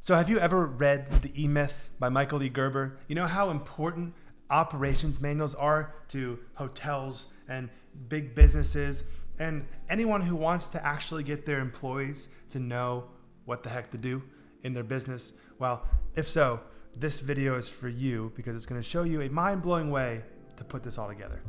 So have you ever read The E-Myth by Michael E. Gerber? You know how important operations manuals are to hotels and big businesses and anyone who wants to actually get their employees to know what the heck to do in their business? Well, if so, this video is for you because it's going to show you a mind-blowing way to put this all together.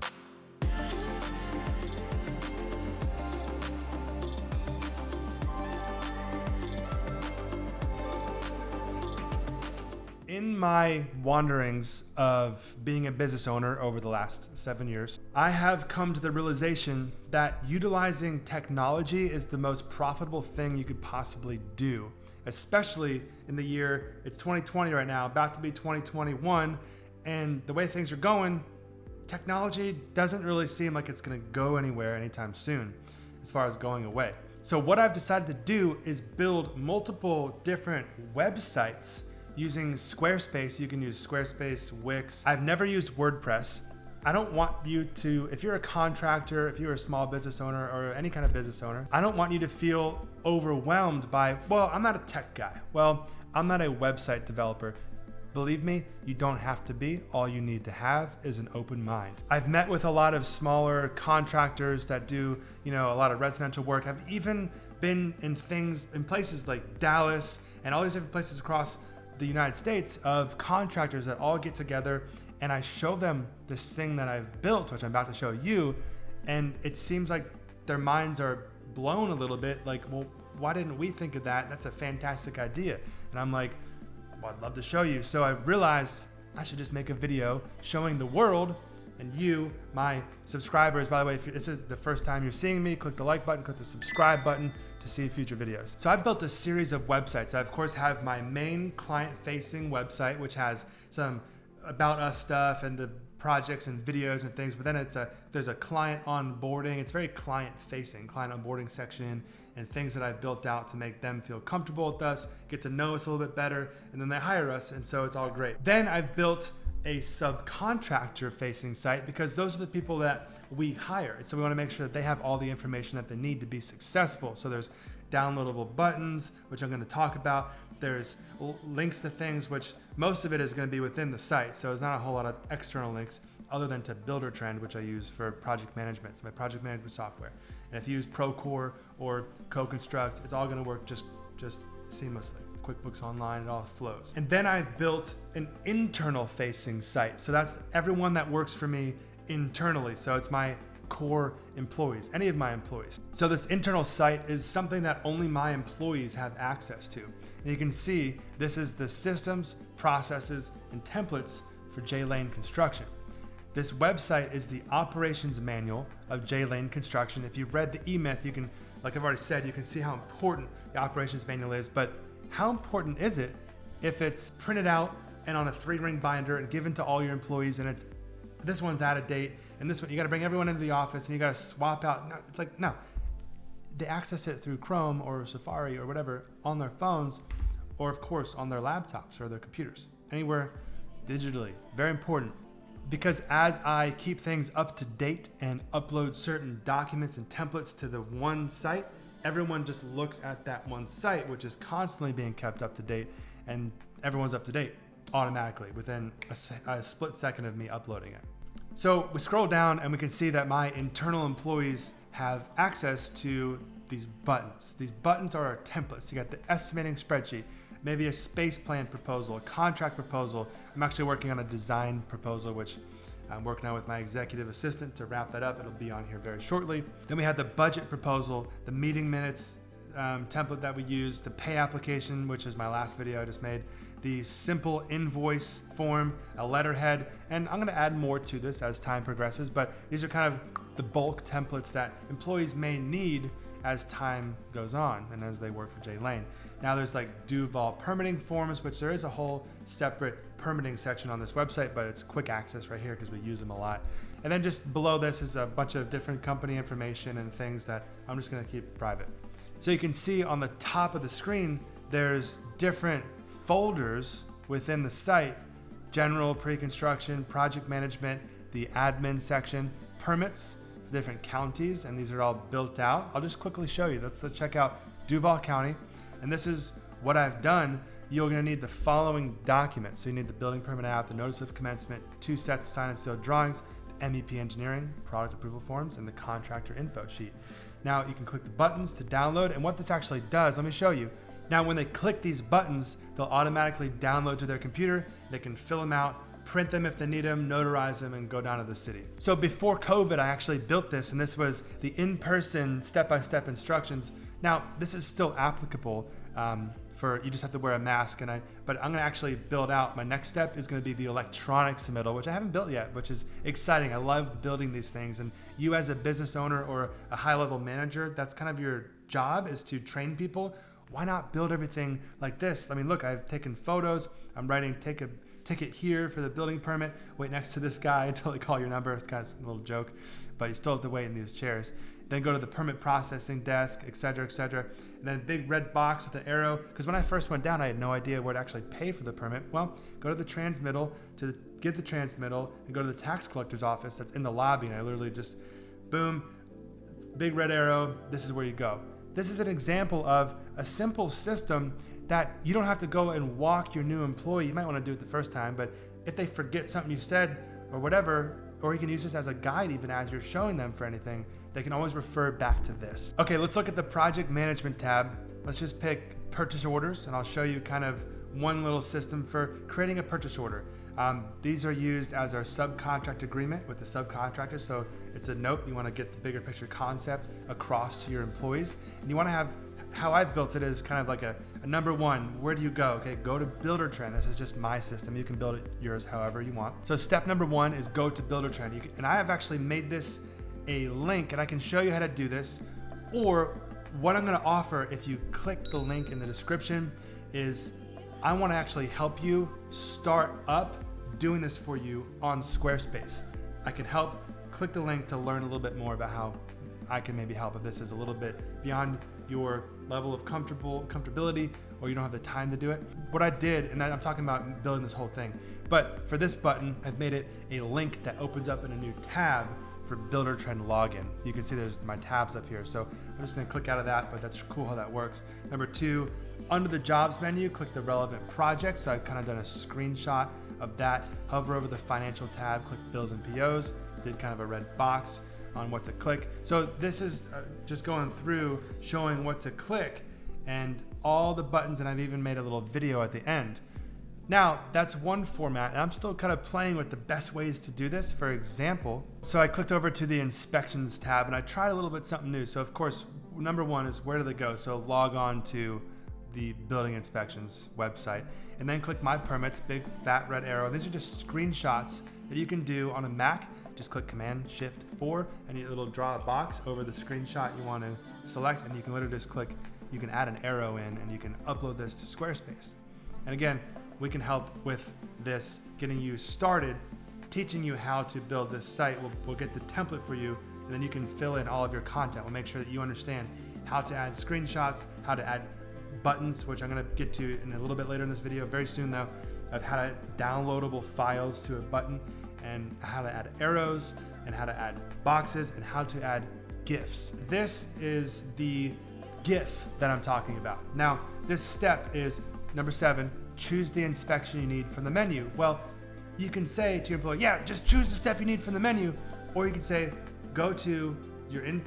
In my wanderings of being a business owner over the last 7 years, I have come to the realization that utilizing technology is the most profitable thing you could possibly do, especially in the year, it's 2020 right now, about to be 2021, and the way things are going, technology doesn't really seem like it's gonna go anywhere anytime soon as far as going away. So what I've decided to do is build multiple different websites using Squarespace. You can use Squarespace, Wix. I've never used WordPress. I don't want you to, if you're a contractor, if you're a small business owner or any kind of business owner, I don't want you to feel overwhelmed by, well, I'm not a tech guy. Well, I'm not a website developer. Believe me, you don't have to be. All you need to have is an open mind. I've met with a lot of smaller contractors that do, a lot of residential work. I've even been in places like Dallas and all these different places across the United States of contractors that all get together, and I show them this thing that I've built, which I'm about to show you, and it seems like their minds are blown a little bit, like, well, why didn't we think of that? That's a fantastic idea. And I'm like, well, I'd love to show you. So I realized I should just make a video showing the world and you, my subscribers. By the way, if this is the first time you're seeing me, click the like button, click the subscribe button to see future videos. So I've built a series of websites. I of course have my main client-facing website, which has some about us stuff and the projects and videos and things, but then there's a client onboarding. It's very client-facing, client onboarding section and things that I've built out to make them feel comfortable with us, get to know us a little bit better, and then they hire us, and so it's all great. Then I've built a subcontractor facing site because those are the people that we hire. And so we want to make sure that they have all the information that they need to be successful. So there's downloadable buttons, which I'm going to talk about. There's links to things, which most of it is going to be within the site. So there's not a whole lot of external links other than to Buildertrend, which I use for project management. It's my project management software. And if you use Procore or CoConstruct, it's all going to work just seamlessly. QuickBooks Online, it all flows. And then I've built an internal facing site. So that's everyone that works for me internally. So it's my core employees, any of my employees. So this internal site is something that only my employees have access to. And you can see this is the systems, processes, and templates for J Lane Construction. This website is the operations manual of J Lane Construction. If you've read the E-Myth, you can, like I've already said, you can see how important the operations manual is, but how important is it if it's printed out and on a 3-ring binder and given to all your employees, and this one's out of date, and this one, you got to bring everyone into the office and you got to swap out. No, it's like, no, they access it through Chrome or Safari or whatever on their phones, or of course on their laptops or their computers, anywhere digitally. Very important, because as I keep things up to date and upload certain documents and templates to the one site, everyone just looks at that one site, which is constantly being kept up to date, and everyone's up to date automatically within a split second of me uploading it. So we scroll down and we can see that my internal employees have access to these buttons. These buttons are our templates. You got the estimating spreadsheet, maybe a space plan proposal, a contract proposal. I'm actually working on a design proposal, which I'm working on with my executive assistant to wrap that up. It'll be on here very shortly. Then we have the budget proposal, the meeting minutes template that we use, the pay application, which is my last video I just made, the simple invoice form, a letterhead, and I'm going to add more to this as time progresses, but these are kind of the bulk templates that employees may need as time goes on and as they work for J Lane. Now there's like Duval permitting forms, which there is a whole separate permitting section on this website, but it's quick access right here because we use them a lot. And then just below this is a bunch of different company information and things that I'm just going to keep private. So you can see on the top of the screen, there's different folders within the site: general, pre-construction, project management, the admin section, permits for different counties, and these are all built out. I'll just quickly show you. Let's check out Duval County. And this is what I've done you're going to need the following documents. So you need the building permit app, the notice of commencement, 2 sets of signed and sealed drawings, MEP engineering, product approval forms, and the contractor info sheet. Now you can click the buttons to download, and what this actually does, let me show you. Now when they click these buttons, they'll automatically download to their computer. They can fill them out, print them if they need them, notarize them, and go down to the city. So before COVID, I actually built this, and this was the in-person step-by-step instructions. Now this is still applicable for, you just have to wear a mask, but I'm gonna actually build out, my next step is gonna be the electronic submittal, which I haven't built yet, which is exciting. I love building these things, and you as a business owner or a high-level manager, that's kind of your job, is to train people. Why not build everything like this? I mean, look, I've taken photos, I'm writing take a ticket here for the building permit, wait next to this guy until they call your number. It's kind of a little joke, but you still have to wait in these chairs. Then go to the permit processing desk, et cetera, and then a big red box with an arrow, because when I first went down, I had no idea where to actually pay for the permit. Well, go to the transmittal to get the transmittal, and go to the tax collector's office that's in the lobby, and I literally just, boom, big red arrow, this is where you go. This is an example of a simple system that you don't have to go and walk your new employee. You might want to do it the first time, but if they forget something you said or whatever, or you can use this as a guide even as you're showing them for anything, they can always refer back to this. Okay, let's look at the project management tab. Let's just pick purchase orders, and I'll show you kind of one little system for creating a purchase order. These are used as our subcontract agreement with the subcontractor. So it's a note, you want to get the bigger picture concept across to your employees. And you want to have, how I've built it is kind of like a number one, where do you go? Okay, go to Buildertrend. This is just my system. You can build it yours however you want. So step number one is go to Buildertrend. And I have actually made this a link, and I can show you how to do this. Or what I'm going to offer, if you click the link in the description, is I want to actually help you start up doing this for you on Squarespace. I can help. Click the link to learn a little bit more about how I can maybe help if this is a little bit beyond your level of comfortability, or you don't have the time to do it. What I did, and I'm talking about building this whole thing, but for this button, I've made it a link that opens up in a new tab for Buildertrend login. You can see there's my tabs up here. So I'm just gonna click out of that, but that's cool how that works. Number two, under the jobs menu, click the relevant project. So I've kind of done a screenshot of that. Hover over the financial tab, click bills and POs, did kind of a red box on what to click. So this is just going through showing what to click and all the buttons, and I've even made a little video at the end. Now, that's one format, and I'm still kind of playing with the best ways to do this. For example, so I clicked over to the inspections tab, and I tried a little bit something new. So of course, number one is where do they go? So log on to the building inspections website, and then click my permits, big fat red arrow. These are just screenshots that you can do on a Mac. Just click Command-Shift-4, and it'll draw a box over the screenshot you want to select, and you can literally just click, you can add an arrow in, and you can upload this to Squarespace. And again, we can help with this, getting you started, teaching you how to build this site. We'll get the template for you, and then you can fill in all of your content. We'll make sure that you understand how to add screenshots, how to add buttons, which I'm gonna get to in a little bit later in this video, very soon though, of how to add downloadable files to a button, and how to add arrows, and how to add boxes, and how to add GIFs. This is the GIF that I'm talking about. Now, this step is number 7, choose the inspection you need from the menu. Well, you can say to your employee, yeah, just choose the step you need from the menu. Or you can say, go to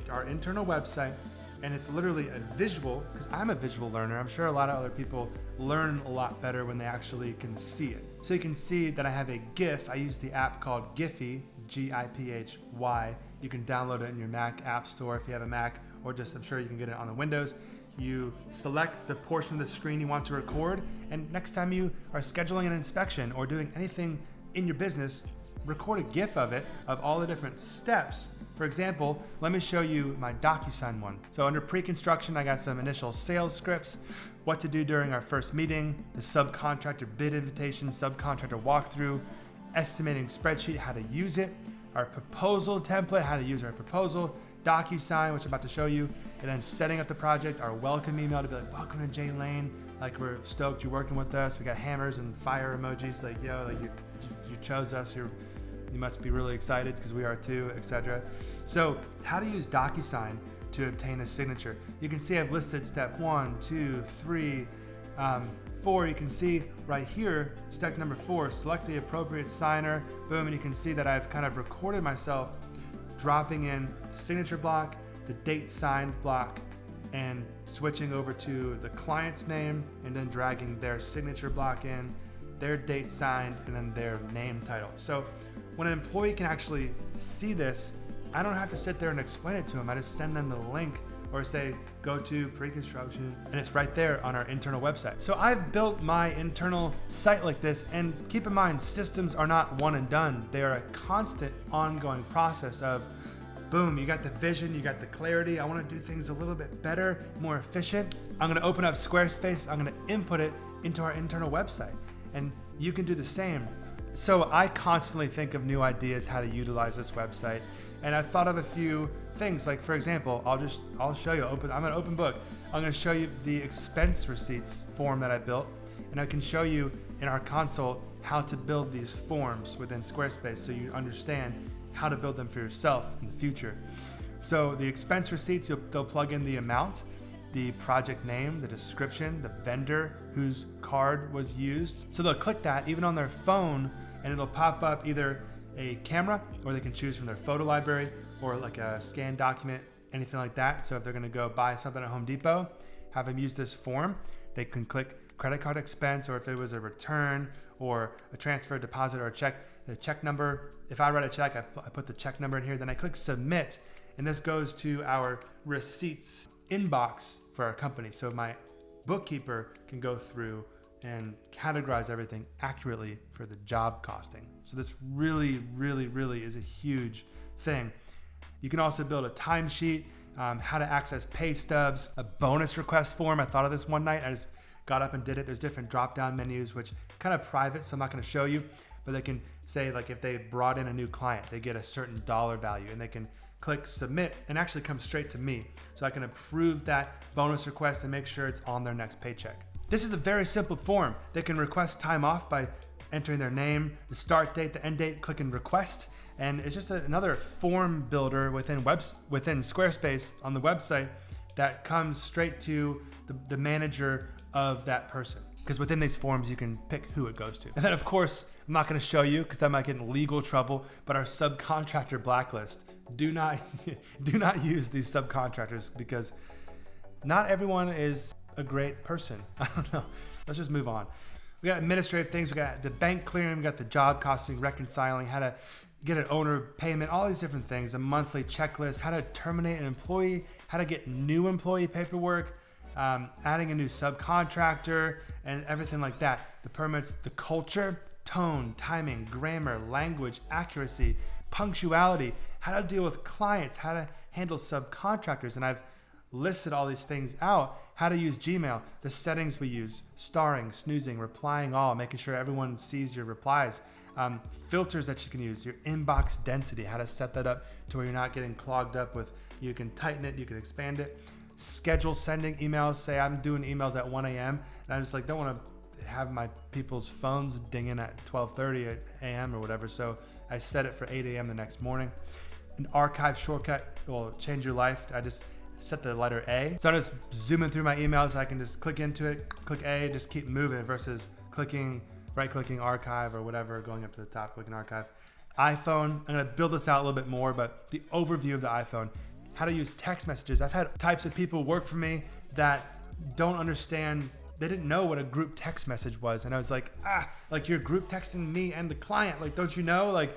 our internal website, and it's literally a visual, because I'm a visual learner. I'm sure a lot of other people learn a lot better when they actually can see it. So you can see that I have a GIF. I use the app called Giphy, Giphy. You can download it in your Mac App Store if you have a Mac, or just, I'm sure you can get it on the Windows. You select the portion of the screen you want to record, and next time you are scheduling an inspection or doing anything in your business, record a GIF of it, of all the different steps. For example, let me show you my DocuSign one. So under pre-construction, I got some initial sales scripts, what to do during our first meeting, the subcontractor bid invitation, subcontractor walkthrough, estimating spreadsheet, how to use it, our proposal template, how to use our proposal, DocuSign, which I'm about to show you, and then setting up the project, our welcome email to be like, welcome to Jay Lane, like we're stoked you're working with us. We got hammers and fire emojis, like, yo, like you chose us, you must be really excited because we are too, etc. So how to use DocuSign to obtain a signature. You can see I've listed step 1, 2, 3, 4, you can see right here, step number 4, select the appropriate signer. Boom, and you can see that I've kind of recorded myself dropping in the signature block, the date signed block, and switching over to the client's name, and then dragging their signature block in, their date signed, and then their name title. So when an employee can actually see this, I don't have to sit there and explain it to them. I just send them the link or say, go to pre-construction, and it's right there on our internal website. So I've built my internal site like this, and keep in mind, systems are not one and done. They are a constant ongoing process of, boom, you got the vision, you got the clarity. I want to do things a little bit better, more efficient. I'm going to open up Squarespace. I'm going to input it into our internal website, and you can do the same. So I constantly think of new ideas how to utilize this website, and I've thought of a few things. Like, for example, I'll show you. I'm an open book. I'm going to show you the expense receipts form that I built, and I can show you in our console how to build these forms within Squarespace, so you understand how to build them for yourself in the future. So the expense receipts, they'll plug in the amount, the project name, the description, the vendor whose card was used. So they'll click that even on their phone, and it'll pop up either a camera, or they can choose from their photo library, or like a scanned document, anything like that. So if they're gonna go buy something at Home Depot, have them use this form, they can click credit card expense, or if it was a return or a transfer, deposit, or a check, the check number. If I write a check, I put the check number in here, then I click submit, and this goes to our receipts inbox for our company. So my bookkeeper can go through and categorize everything accurately for the job costing. So this really, really, really is a huge thing. You can also build a timesheet, how to access pay stubs, a bonus request form. I thought of this one night. I just got up and did it. There's different drop-down menus, which kind of private, so I'm not going to show you, but they can say, like, if they brought in a new client, they get a certain dollar value, and they can click submit and actually come straight to me. So I can approve that bonus request and make sure it's on their next paycheck. This is a very simple form. They can request time off by entering their name, the start date, the end date, clicking request. And it's just another form builder within Squarespace on the website that comes straight to the manager of that person. Because within these forms, you can pick who it goes to. And then, of course, I'm not going to show you because I might get in legal trouble, but our subcontractor blacklist. Do not use these subcontractors, because not everyone is a great person. I don't know. Let's just move on. We got administrative things. We got the bank clearing. We got the job costing, reconciling, how to get an owner payment, all these different things, a monthly checklist, how to terminate an employee, how to get new employee paperwork, adding a new subcontractor, and everything like that. The permits, the culture, tone, timing, grammar, language, accuracy, punctuality, how to deal with clients, how to handle subcontractors. And I've listed all these things out, how to use Gmail, the settings we use, starring, snoozing, replying all, making sure everyone sees your replies, filters that you can use, your inbox density, how to set that up to where you're not getting clogged up with, you can tighten it, you can expand it, schedule sending emails. Say I'm doing emails at 1 a.m. and I just don't want to have my people's phones dinging at 12:30 a.m. or whatever. So I set it for 8 a.m. the next morning. An archive shortcut will change your life. I just set the letter A. So I'm just zooming through my emails. I can just click into it, click A, just keep moving versus right-clicking archive or whatever, going up to the top, clicking archive. iPhone, I'm gonna build this out a little bit more, but the overview of the iPhone, how to use text messages. I've had types of people work for me that don't understand, they didn't know what a group text message was. And I was like, you're group texting me and the client. Don't you know?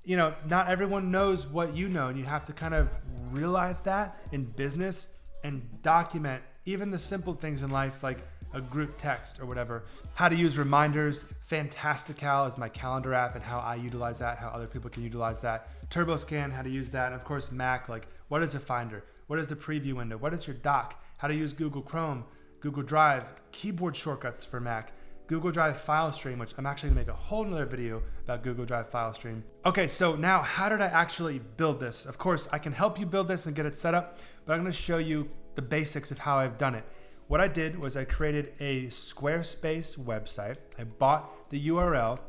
Not everyone knows what you know, and you have to kind of realize that in business and document even the simple things in life, like a group text or whatever. How to use reminders. Fantastical is my calendar app and how I utilize that, how other people can utilize that. TurboScan, how to use that. And of course, Mac, what is a Finder? What is the preview window? What is your doc? How to use Google Chrome, Google Drive, keyboard shortcuts for Mac, Google Drive file stream, which I'm actually gonna make a whole nother video about Google Drive file stream. Okay, so now how did I actually build this? Of course, I can help you build this and get it set up, but I'm gonna show you the basics of how I've done it. What I did was I created a Squarespace website. I bought the URL.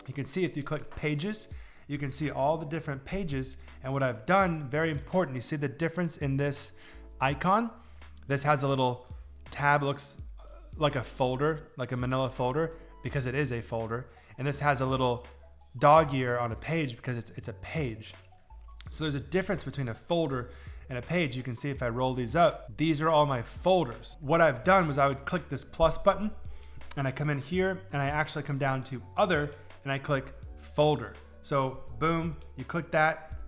You can see if you click pages, you can see all the different pages. And what I've done, very important, you see the difference in this icon? This has a little tab, looks like a folder, like a manila folder, because it is a folder. And this has a little dog ear on a page because it's a page. So there's a difference between a folder and a page. You can see if I roll these up, these are all my folders. What I've done was I would click this plus button and I come in here and I actually come down to other and I click folder. So boom, you click that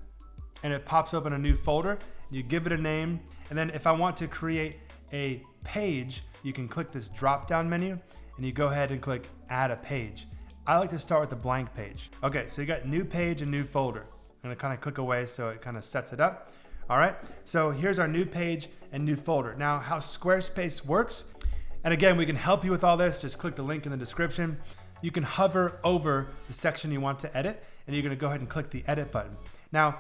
and it pops open a new folder. You give it a name. And then if I want to create a page, you can click this drop down menu and you go ahead and click add a page. I like to start with a blank page. Okay, so you got new page and new folder. I'm gonna kind of click away so it kind of sets it up. All right, so here's our new page and new folder. Now how Squarespace works, and again, we can help you with all this. Just click the link in the description. You can hover over the section you want to edit and you're gonna go ahead and click the edit button. Now,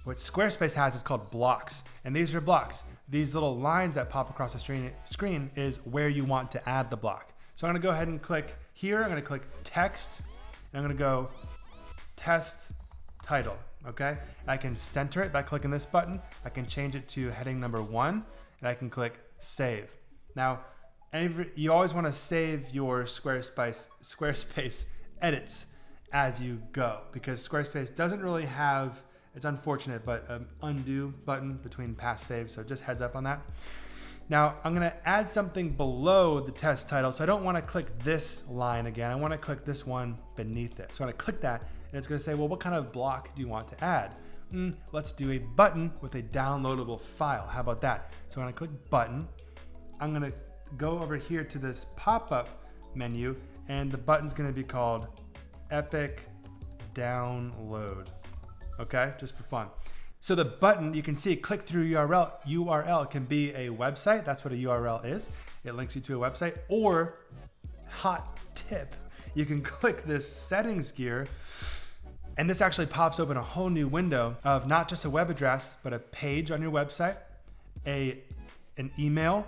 what Squarespace has is called blocks, and these are blocks. These little lines that pop across the screen is where you want to add the block. So I'm gonna go ahead and click here. I'm gonna click text, and I'm gonna go test title, okay? I can center it by clicking this button. I can change it to heading number 1, and I can click save. Now, you always wanna save your Squarespace edits as you go, because Squarespace doesn't really have, it's unfortunate, but an undo button between past saves, so just heads up on that. Now, I'm gonna add something below the test title, so I don't wanna click this line again. I wanna click this one beneath it. So I'm gonna click that, and it's gonna say, well, what kind of block do you want to add? Let's do a button with a downloadable file. How about that? So I'm gonna click button. I'm gonna go over here to this pop-up menu, and the button's gonna be called Epic Download. Okay, just for fun. So the button, you can see click through URL can be a website. That's what a URL is. It links you to a website. Or, hot tip, you can click this settings gear and this actually pops open a whole new window of not just a web address, but a page on your website, an email,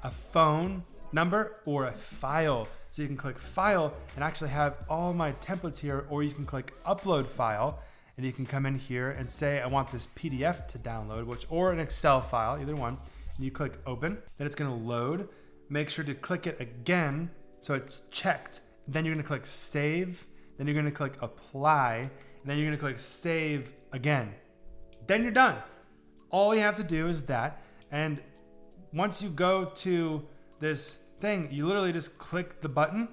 a phone number, or a file. So you can click file and actually have all my templates here, or you can click upload file. And you can come in here and say, I want this PDF to download, or an Excel file, either one. And you click open, then it's gonna load. Make sure to click it again so it's checked. Then you're gonna click save, then you're gonna click apply, and then you're gonna click save again. Then you're done. All you have to do is that. And once you go to this thing, you literally just click the button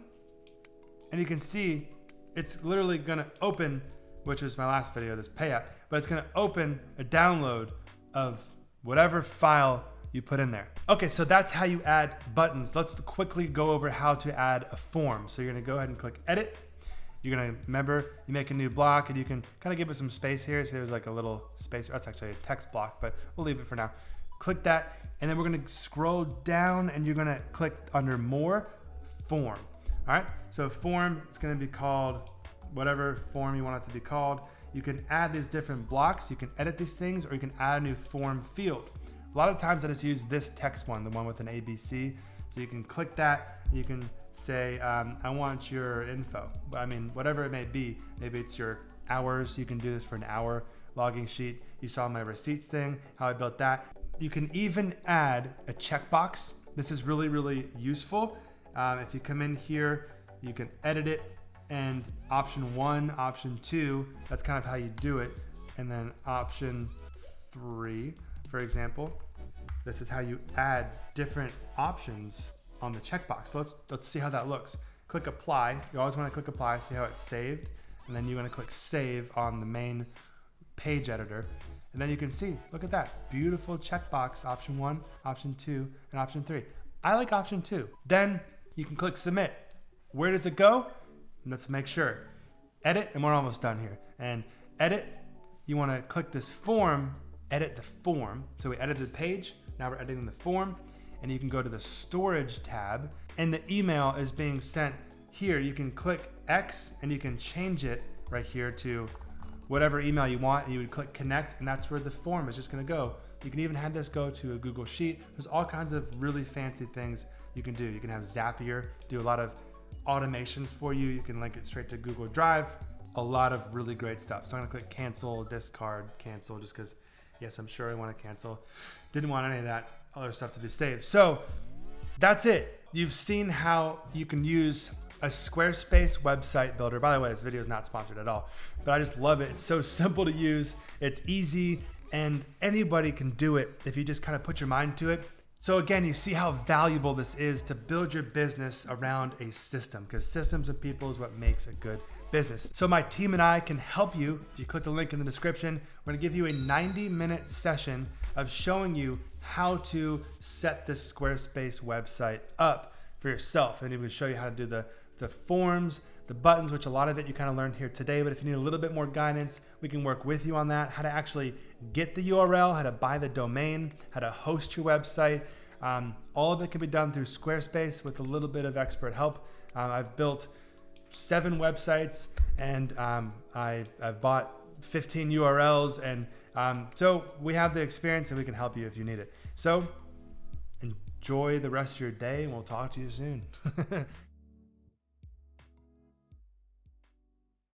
and you can see it's literally gonna open, which was my last video, this pay app, but it's gonna open a download of whatever file you put in there. Okay, so that's how you add buttons. Let's quickly go over how to add a form. So you're gonna go ahead and click edit. You're gonna, remember, you make a new block and you can kind of give it some space here. So there's like a little space, that's actually a text block, but we'll leave it for now. Click that, and then we're gonna scroll down and you're gonna click under more, form. All right, so form, it's gonna be called whatever form you want it to be called. You can add these different blocks, you can edit these things, or you can add a new form field. A lot of times I just use this text one, the one with an ABC. So you can click that, and you can say, I want your info. I mean, whatever it may be. Maybe it's your hours, you can do this for an hour logging sheet. You saw my receipts thing, how I built that. You can even add a checkbox. This is really, really useful. If you come in here, you can edit it, and option 1, option 2, that's kind of how you do it. And then option 3, for example, this is how you add different options on the checkbox. So let's see how that looks. Click apply. You always want to click apply, see how it's saved. And then you're going to click save on the main page editor. And then you can see, look at that, beautiful checkbox, option 1, option 2, and option 3. I like option 2. Then you can click submit. Where does it go? Let's make sure. Edit, and we're almost done here. And edit, you want to click this form, edit the form. So we edited the page, now we're editing the form, and you can go to the storage tab, and the email is being sent here. You can click X, and you can change it right here to whatever email you want, and you would click connect, and that's where the form is just gonna go. You can even have this go to a Google Sheet. There's all kinds of really fancy things you can do. You can have Zapier, do a lot of automations for you. You can link it straight to Google Drive. A lot of really great stuff. So I'm gonna click cancel, discard, cancel, just because, yes, I'm sure I want to cancel. Didn't want any of that other stuff to be saved. So that's it. you've seen how you can use a Squarespace website builder. By the way, this video is not sponsored at all, but I just love it. It's so simple to use, it's easy, and anybody can do it if you just kind of put your mind to it. So again, you see how valuable this is to build your business around a system, because systems and people is what makes a good business. So my team and I can help you. If you click the link in the description, we're gonna give you a 90-minute session of showing you how to set this Squarespace website up for yourself. And we're gonna show you how to do the forms, the buttons, which a lot of it you kind of learned here today, but if you need a little bit more guidance, we can work with you on that, how to actually get the URL, how to buy the domain, how to host your website. All of it can be done through Squarespace with a little bit of expert help. I've built 7 websites, and I've bought 15 URLs, and so we have the experience and we can help you if you need it. So enjoy the rest of your day, and we'll talk to you soon.